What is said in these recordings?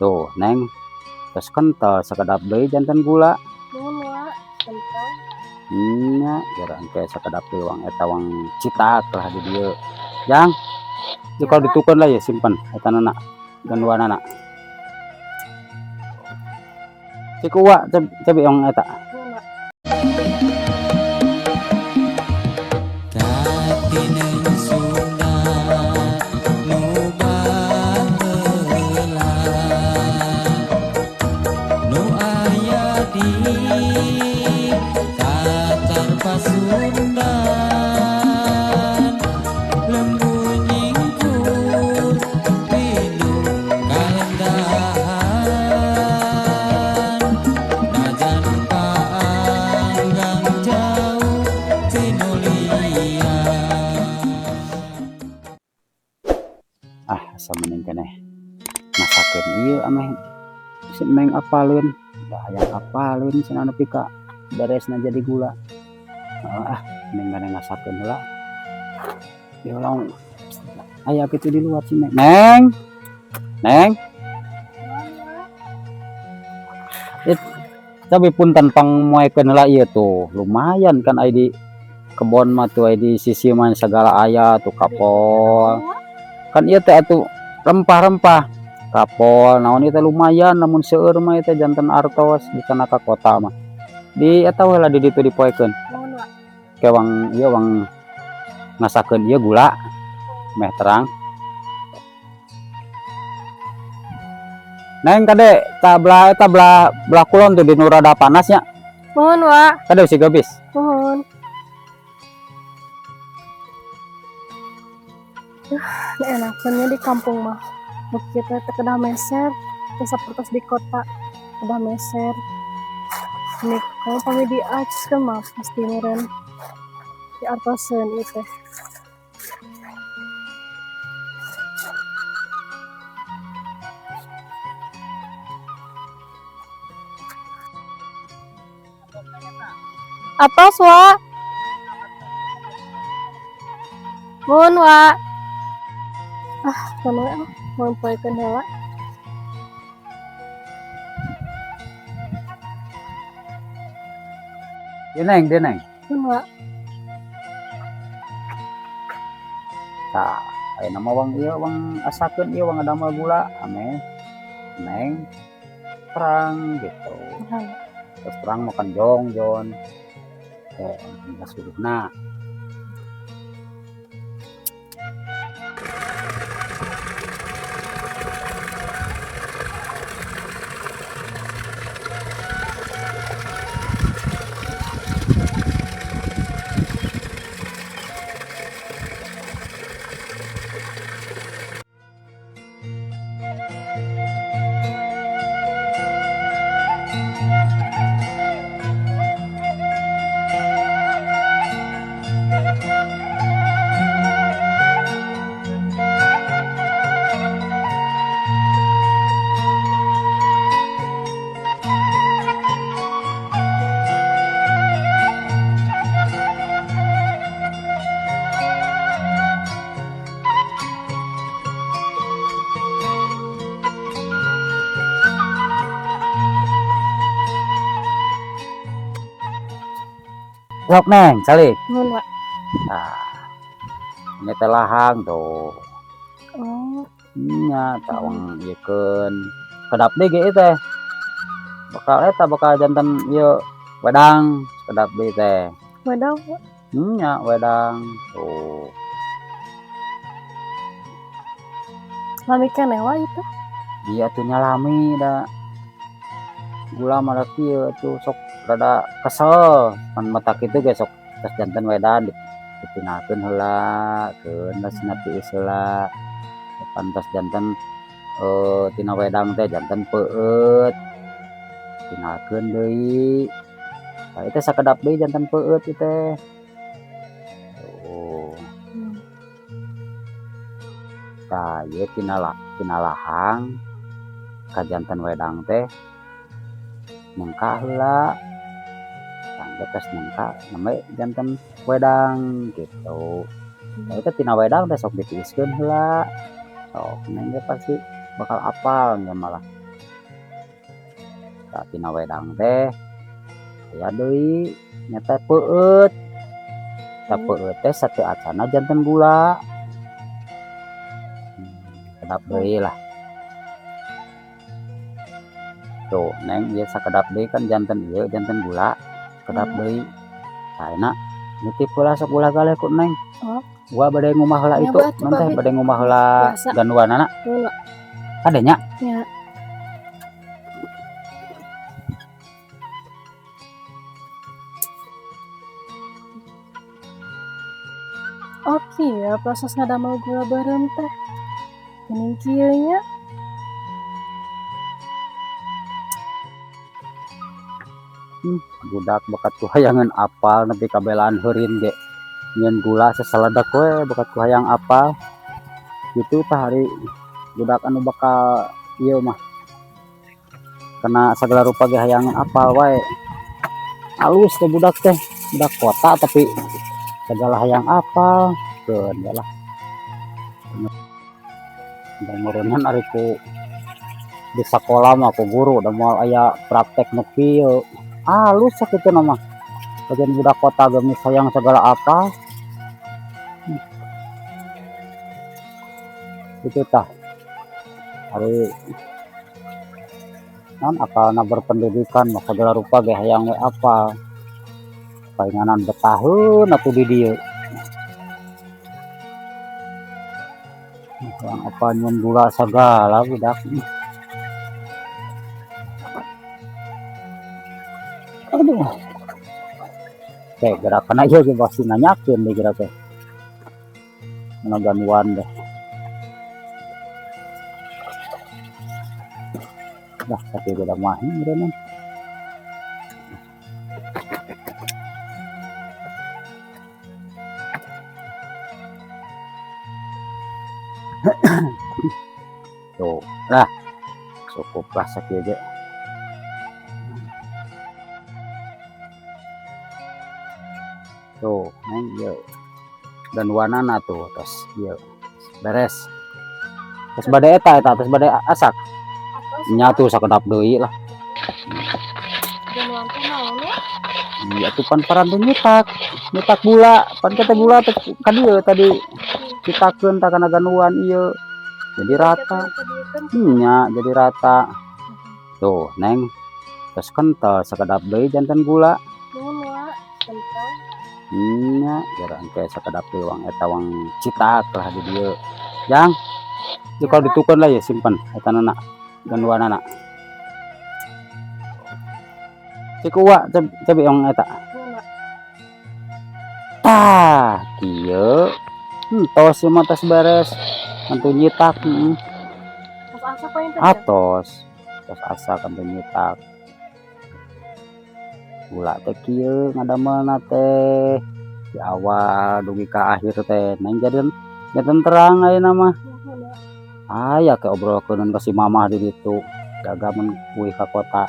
Tuh neng terus kental sekedap deui janten gula. Nuhun wa, kental. Nya gara engke sekedap deui wang eta wang citak lah di dieu. Jang, itu kalau ditukeun lah ya simpen eta nana ganduanana. Cik uwa cabe yang eta. Nuhun wa. Asa mending keneh masakeun ieu ameh si Neng apaleun, da hayang apaleun cenah nepi ka beresna jadi gula. Neng gana ngasakeun heula. Ya ulang aya kitu di luar si Neng. Neng. Neng. Tapi punten pangmoekeun heula ieu tuh. Lumayan kan aya di kebon mah tuh aya di sisi mah segala aya tuh kapol. Kan ieu teh atuh rempah-rempah. Kapol naon ieu teh lumayan namun seueur mah teh janten artos di kana ka kota mah. Di eta we lah di ditu dipoekeun. Nuhun wa. Ke ieu wang ngasakeun ieu gula meh terang. Neng kade belah kulon tuh di nu rada panas nya. Nuhun wa. Kade si gabis. Nuhun. Enakannya di kampung mah. Bukit teh kedah meser, teu sapertos di kota. Kedah meser. Nih, kalau pami di Aceh kan mah pasti meureun di artoseun ieu teh. Atos wa. Nuhun wa. Kanu mun poekeun heula. Ieu Neng, dia Neng. Nuhun wa. Tah, ayeuna mah wang ieu wang asakeun ieu wang ngadamel gula ameh Neng terang gitu. Terus terang makan jongjon. Kasuruhna. Sok Neng, salik. Nuhun wa. Nah, ini teh lahang tuh. Oh. Nya tawang ieukeun kedap deui ge teh. Bakal janten ieu wedang kedap deui teh. Wedang wa. Nya wedang tuh. Lami keneh wa itu. Dia tuh nyalami da gula mah kieu tuh sok rada kesel pan mata kitu ge sok tos janten wedan dipinakeun heula keun lasna tiis heula pan tos janten tina wedang teh janten peueut pinakeun deui tah eta sakedap deui janten peueut ieu teh tuh tah ieu tina lahang ka janten wedang teh nengka heula tangga tos nengka name janten wedang gitu. Eta tina wedang teh sok ditiiskeun heula. Sok Neng ge pasti bakal apal nya malah. tak tina wedang teh aya deui nyata peueut tak peueut teh sateu acana janten gula kedap deui lah tuh neng ieu sakedap deui kan janten ieu janten gula kedap deui ayeuna nitip heula sok gula galeh ku neng gua bade ngumah heula Ya, itu Ba, atuh, non teh Babi. bade ngumah heula Biasa. ganduanana Heula. ada nya Ya. Oke ya proses ngadamel gula bareng teh. Geuning kieu nya. budak bakat kuhayangan apal nepi kabelaan heurin ge nyeun gula seseledak we bakat kuhayang apal gitu tah hari budak anu bakal ieu mah kena sagala rupa ge hayangan apal wae alus teh budak kota tapi segala hayang apal keun lah mureunhan ari ku di sakola mah ku guru da moal aya praktek nu kieu alus sakitu mah bagian budak kota geus hayang segala apa itu tah hari non akalna berpendidikan mah segala rupa ge hayang we apal painganan betaheun atuh di dieu yang apa nyen gula sagala budak aduh teh gerakan aja ge pasti nanyakeun deh gerak teh ganuan deh dah tapi udah mah meureun tuh lah cukup lah sakieu ge tuh neng ieu dan wanana tuh tos ieu beres terus bade eta terus bade asak nyatu sakedap deui lah Ganuan teh naon ya? iya tuh pan paran teh nyetak gula pan kata gula teh ka dieu tadi citakeun tah kana ganuan ieu jadi rata nya jadi rata tuh neng terus kental sakedap deui janten gula Nuhun wa, kental. nya jarang kayak sakedap deui wang eta wang citak lah di dieu jang itu kalau ditukeun lah ya simpen eta nana ganuanana cik uwa cabe yang eta tah kieu tos mah tos beres antu nyitak Pas asa paling teh. atos tos asa antu nyitak gula teh kieu ngadamelna teh di awal dugi ka akhir teh neng jadi terang ayeuna mah aya ke obrolkeun ka si mamah di ditu jaga mun kuih ka kota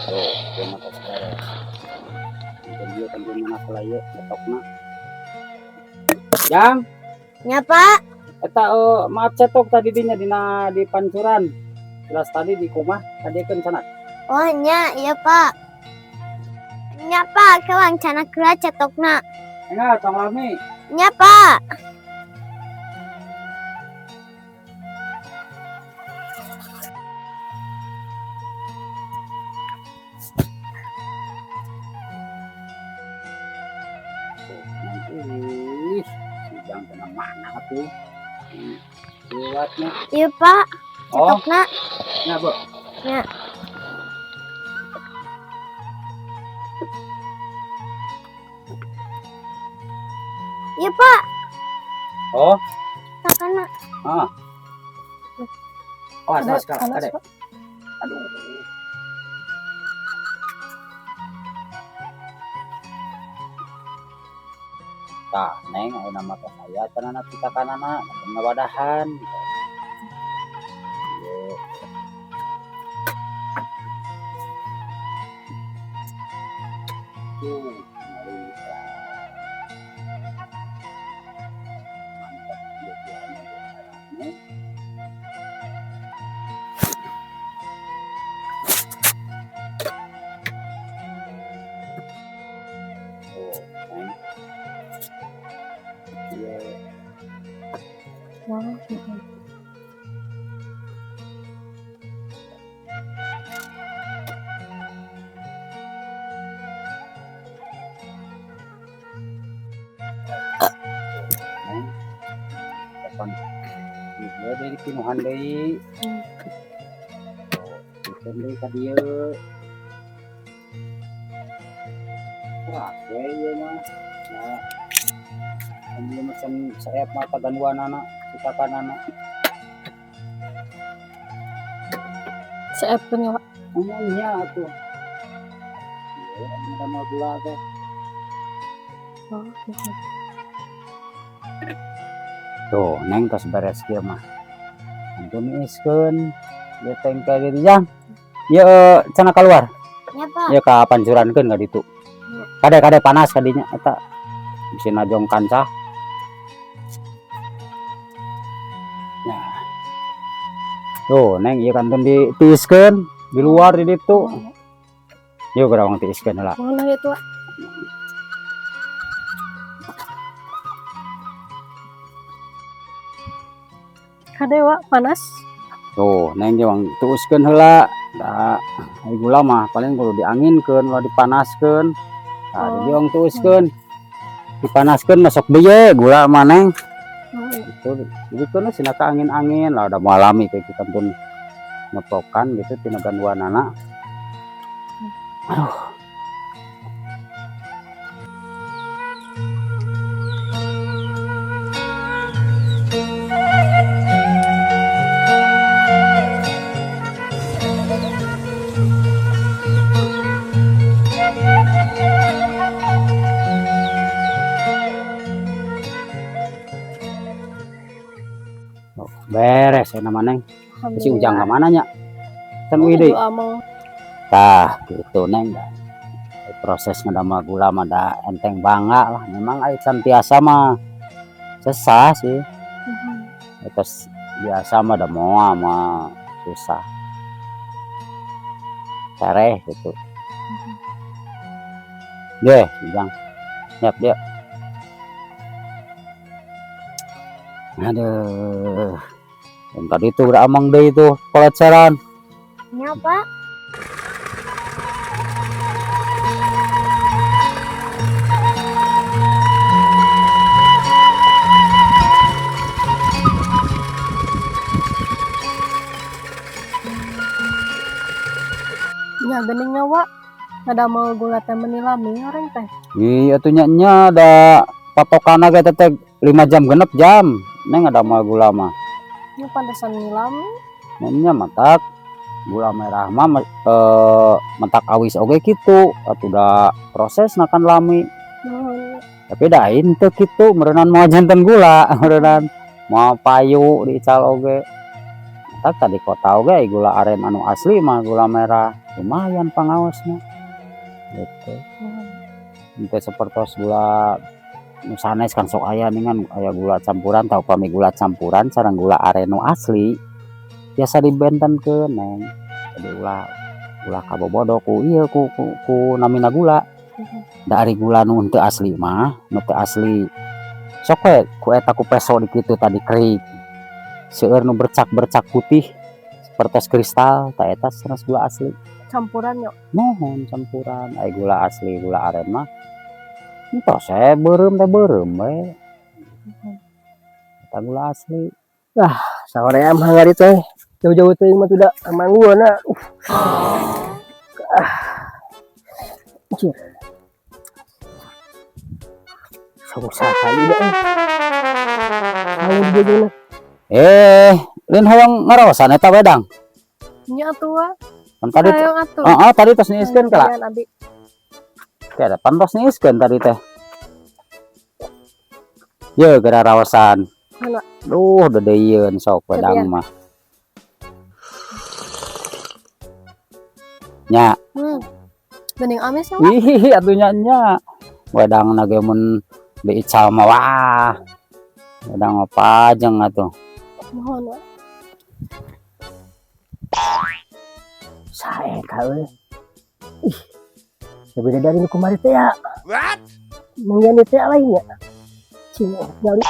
tuh ieu mah tos beres ieu kan masalah ieu betokna jang Nya, Pak. eta maaf cetok tadi dina di pancuran jelas tadi di kumah kadiekeun cenah Oh nya, iya Pak. Nya Pak, kelang cana kira cetokna. enggak tong lami Nya Pak. ih sidang kena mana tuh lewatnya Iya Pak. oh Cetokna. nya bu Nya. Iya Pak. oh Takana. ah oh Ada, sekarang panas, ada Pak. aduh tah neng ayeuna mah teh aya cenah kita kanana ngawadahan ieu tuh ngalisa mantap ieu neng Oh, gitu. Neng kapan dia dari pinuhan deui pikeun deui ka dieu wah we ieu mah nah ieu macam saep mah taganuanana citakanana Seepkeun ya, Wak. nya atuh ieu ada mah gula teh Oh, gitu. tuh neng tos beres kieu mah ampun iskeun ieu tengke dieu jang ieu cenah keluar Ya, Pak. ieu ka pancurankeun ka ditu kade panas kadinya eta bisi najong kancah nah tuh neng ieu kantun ditiiskeun di luar di ditu yuk gerawang tiiskeun heula Mana itu, Wak? Kade, Wak, panas. tuh neng jawang tuuskeun heula da ai gula mah paling kudu dianginkeun ulah dipanaskeun nah Oh. di jawang tuuskeun dipanaskeun masuk dieu gula mah neng Oh, itu jadi kan sina ka angin-angin lah udah mengalami kayak kita pun ngepokan gitu tina ganduanana aduh beres ya nama neng si ujang ke mana nya kan widi Amang. tah gitu neng dah proses ngedama gula mah da enteng bangga lah memang ai santiasa mah susah sih terus biasa mah da moal mah susah cereh gitu deh ujang siap dia aduh yang tadi itu udah amang deh itu peleceran Ya, Pak. Nya gening nyawa. Ada mau gula teh menilami orang teh. iya tuh nya ada patokan aja teteh 5 jam genep jam neng ada mah gula mah Nya pantesan nilami. nengnya matak gula merah mah mentak awis oge gitu atuh udah proses nakan lami tapi dah itu gitu merenan mau jantan gula merenan mau payu diical oge tak tadi kota oge gula aren anu asli mah gula merah lumayan pangawasnya gitu itu seperti gula sanes kan sok aya dengan aya gula campuran tau pami gula campuran sareng gula aren nu asli biasa dibentenkeun neng jadi ulah kabobodo ku ieu ku namina gula dari gula nu teu asli mah nu teu asli sok we ku eta ku peso di kitu tadi kerik seueur nu bercak-bercak putih seperti kristal ta eta sanes gula asli Campuran yuk. mohon campuran ai gula asli gula aren mah entos beureum teh beureum we eta gula asli Sahoream hangari teh jauh-jauh teh mah tidak mangguana. Anjir. Susah kali dah. Kalau di jauh lin hoyong ngarosan eta wedang Nya tua. kan tadi Ayo atuh. tadi tos niiskeun kala Jangan, Abi. kada pantos niiskeun tadi teh ye gara rawasan Mana? duh dedeyeun sok wedang Gedean. mah nya Gening amis ya, Wak. ih atunya nya wedang na ge mun diical mah wah wedang apa jeung atuh Mohon, Wak. sae kawe. Ih. Beda dari nu kemarin teh ya. What? Mengian teh lainnya. Cing, nyali.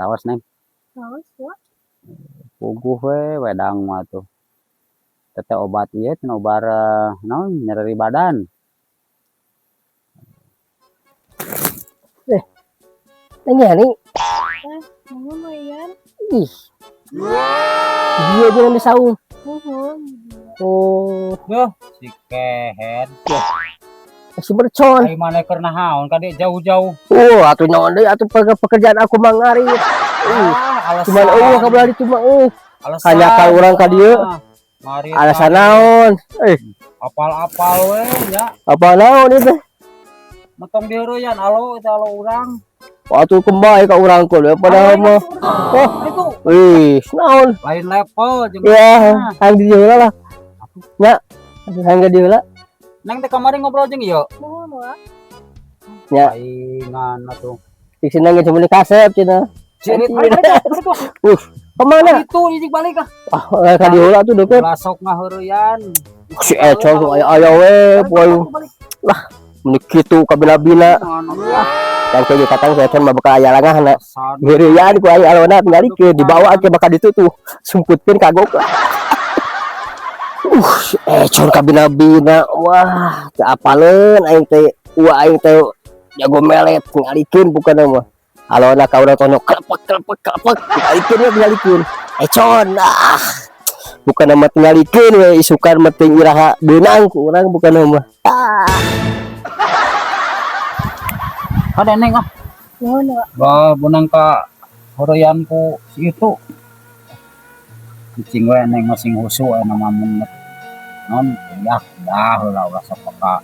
saos neng Saos ya. puguh we wedang mah tuh teteh obat ieu cenah obat naon nyeri badan Nanya nih, Nuhun Wayan. ih, dia jangan disaung. Nuhun. Oh, Duh, si kehet. si mercon. Ai mana keur nahaon ka dieu jauh-jauh. Oh, atuh naon deui atuh pekerjaan aku mangari. Alasan. Cuman aku beli cuma Alasan. hanya ka urang ka dieu. Mari. Alasan naon? Apal-apal we nya. Apa naon itu? Metong dieureyan alo eta alo urang. Atuh kembali ka urang ku padahal mah. Oh, wih, naon? Lain level jeung Ya, hang di dieu lah. Nya, hang di dieu lah. Neng teh kamari ngobrol jeung ieu. Nuhun wa. Ya. Saingan atuh. Di sini nggak cuma kasep cina. Cirit Kemana? itu izin balik ah. Ah, ka dieu lah tuh deket. Lasok ngaheureuyan. Si Econ tuh aya we, poe. Lah, meni kitu kabina-bina. Dan kayak katang si Econ mah bakal aya langahna. Geureuyan ku aya alona tinggalikeun dibawa ke bakal ditu tuh. Sumputkeun kagok. Si Econ kabina-bina. Wah, teu apaleun aing teh. Aing teh jago melet ngalikeun bukan mah. Alona ka urang tono klepek ngalikeun. Econ ah. Bukan nama tinggalikeun we isukan mah teu iraha beunang ku urang bukan nama. Ada neng ah. Nuhun wa. Bah bunang ka heureyan ku si itu. Cicing we neng masing husu aya nama mun non ya heula ulah sok ka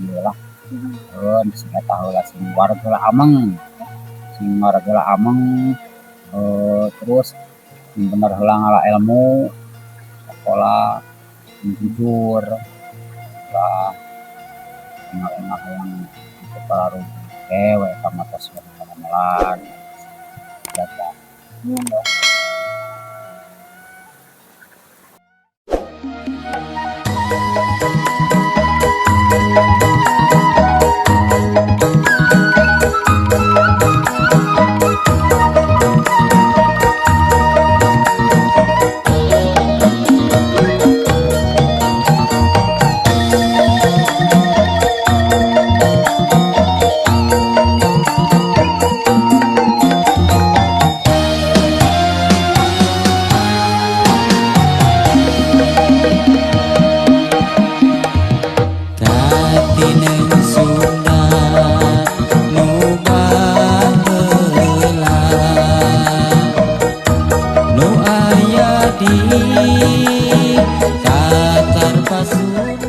dieu lah. Sing eta heula sing wareg heula ameng. Sing wareg heula ameng terus sing bener heula ngala ilmu sekolah jujur lah enak-enak yang baru we sama tos melan jaga Di Tatar Pasun